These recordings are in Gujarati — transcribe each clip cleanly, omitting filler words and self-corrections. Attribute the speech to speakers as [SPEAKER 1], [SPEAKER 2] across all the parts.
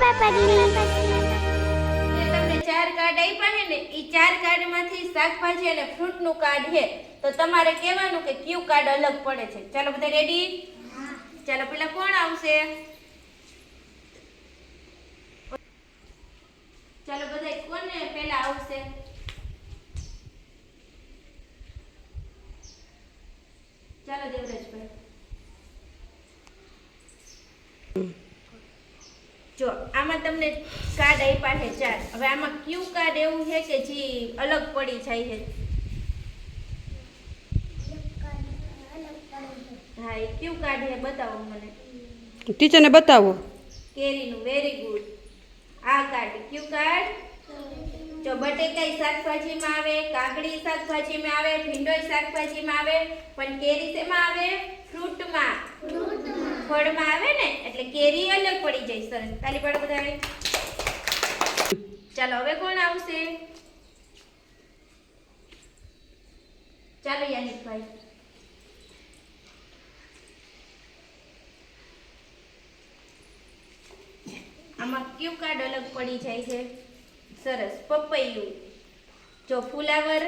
[SPEAKER 1] તમને 4 કાર્ડ આપ્યા છે ને, ઈ 4 કાર્ડમાંથી શાકભાજી અને ફ્રૂટનું કાર્ડ છે, તો તમારે કહેવાનું કે કયું કાર્ડ અલગ પડે છે. ચાલો બધા રેડી? ચાલો પેલા કોણ આવશે? ચાલો બધા કોને પેલા આવશે? ચાલો દેવરાજભાઈ. જો આમાં તમને કાર્ડ આપ્યા છે 4. હવે આમાં કયું કાર્ડ એવું છે કે જે અલગ પડી જાય છે? હા, એ કયું કાર્ડ છે બતાવો મને.
[SPEAKER 2] ટીચરને બતાવો.
[SPEAKER 1] કેરીનું. Very good. આ કાર્ડ કયું કાર્ડ? જો બટેકાઈ શાકભાજીમાં આવે, કાકડી શાકભાજીમાં આવે, ભીંડોઈ શાકભાજીમાં આવે, પણ કેરી શેમાં આવે? ફ્રૂટમાં. ફળમાં આવે ને, એટલે કેરી અલગ પડી જાય. સરસ, તાલી પાડો બધાને. ચાલો હવે કોણ આવશે? ચાલો યાનિકભાઈ. આમાં કયું કાર્ડ અલગ પડી જાય છે? સરસ, પપૈયું. જો ફુલાવર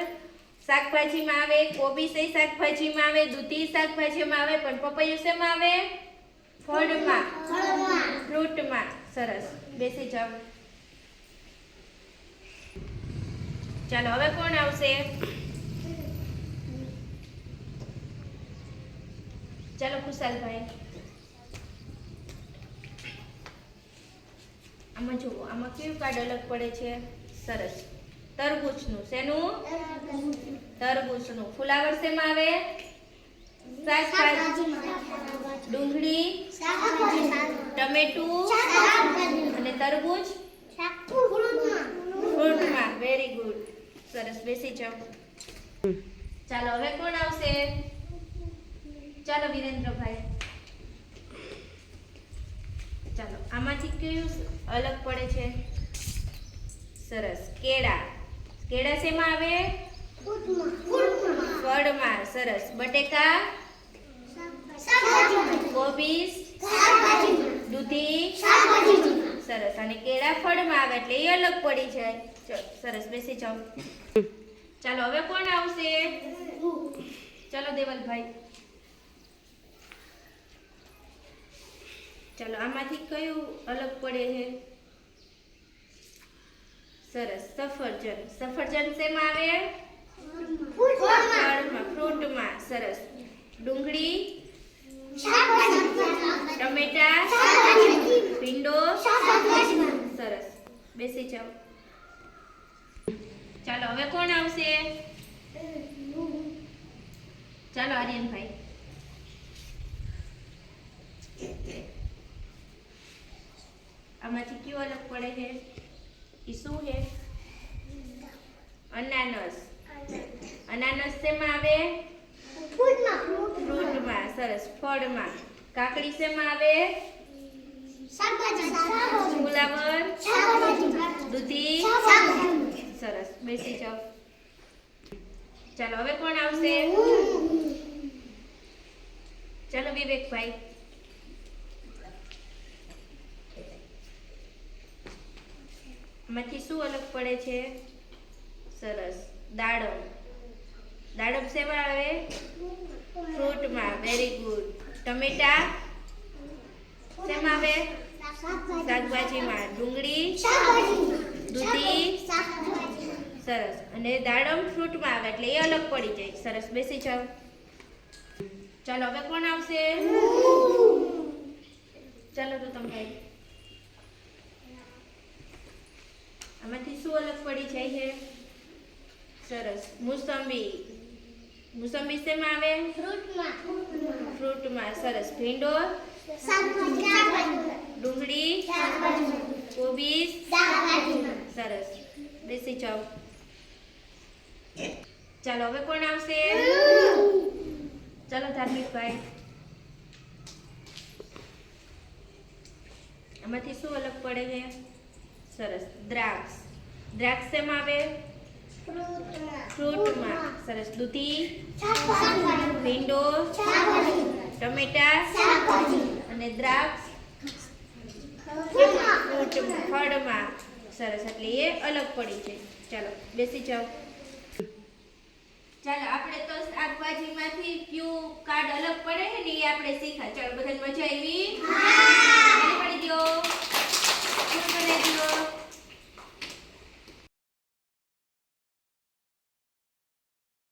[SPEAKER 1] શાકભાજીમાં આવે, કોબીજ શાકભાજીમાં આવે, દૂધી શાકભાજીમાં આવે, પણ પપૈયું શેમાં આવે? ફળમાં. ફ્રૂટમાં. સરસ, બેસી જાઓ. ચાલો હવે કોણ આવશે? ચાલો ખુશાલભાઈ. આમાં જુઓ, આમાં કયું કાર્ડ અલગ પડે છે? સરસ, તરબૂચનું. શેનું? તરબૂચનું. ફુલાવર શેમાં આવે? શાકભાજી. ડુંગળી, ટમેટું અને તરબૂચ ફ્રૂટમાં. Very good. સરસ, બેસી જાઓ. ચાલો હવે કોણ આવશે? ચાલો વિરેન્દ્રભાઈ. ચાલો આમાંથી કયું અલગ પડે છે? સરસ, કેળા. કેળા શેમાં આવે? ફળમાં. સરસ, બટેકા, કોબીજ, દૂધી. સરસ, અને કેળા ફળમાં આવે એટલે એ અલગ પડી જાય. સરસ, બેસી જાઓ. ચાલો હવે કોણ આવશે? ચાલો દેવલભાઈ. ચાલો આમાંથી કયું અલગ પડે છે? સરસ, સફરજન. સફરજન શેમાં આવે? ફળમાં. ફ્રૂટમાં. સરસ, ડુંગળી, ટમેટા, ભીંડો. સરસ, બેસી જાઓ. ચાલો હવે કોણ આવશે? ચાલો આર્યનભાઈ. આમાંથી કયું અલગ પડે છે? એ શું છે? અનાનસ. અનાનસ શેમાં આવે? ફ્રૂટમાં. સરસ, ફળમાં. કાકડી શેમાં આવે? ફુલાવર, દૂધી. સરસ, બેસી જાઓ. ચાલો હવે કોણ આવશે? ચાલો વિવેકભાઈ. આમાંથી શું અલગ પડે છે? સરસ, દાડમ. દાડમ શેમાં આવે? ફ્રૂટમાં. Very good. ટમેટા શેમાં આવે? શાકભાજીમાં. ડુંગળી, દૂધી. સરસ, અને દાડમ ફ્રૂટમાં આવે એટલે એ અલગ પડી જાય. સરસ, બેસી જાઓ. ચાલો હવે કોણ આવશે? ચાલો તો તમે. આમાંથી શું અલગ પડી જાય છે? સરસ, મોસંબી. મોસંબી શેમાં આવે? ફ્રૂટમાં. સરસ, ભીંડો, ડુંગળી, કોબીજ. સરસ, બેસી જાઓ. ચાલો હવે કોણ આવશે? ચાલો ધાર્મિકભાઈ. આમાંથી શું અલગ પડે છે? સરસ, દ્રાક્ષ. દ્રાક્ષ શેમાં આવે? ફ્રૂટમાં. સરસ, દૂધી, ભીંડો, ટમેટા અને દ્રાક્ષ ફ્રૂટમાં. ફળમાં. સરસ, એટલે એ અલગ પડી છે. ચાલો બેસી જાઓ. ચાલો આપણે તો શાકભાજીમાંથી ક્યુ કાર્ડ અલગ પડે ને એ આપણે શીખ્યા. ચાલો બધાને મજા આવી? હા. પડી ગયો.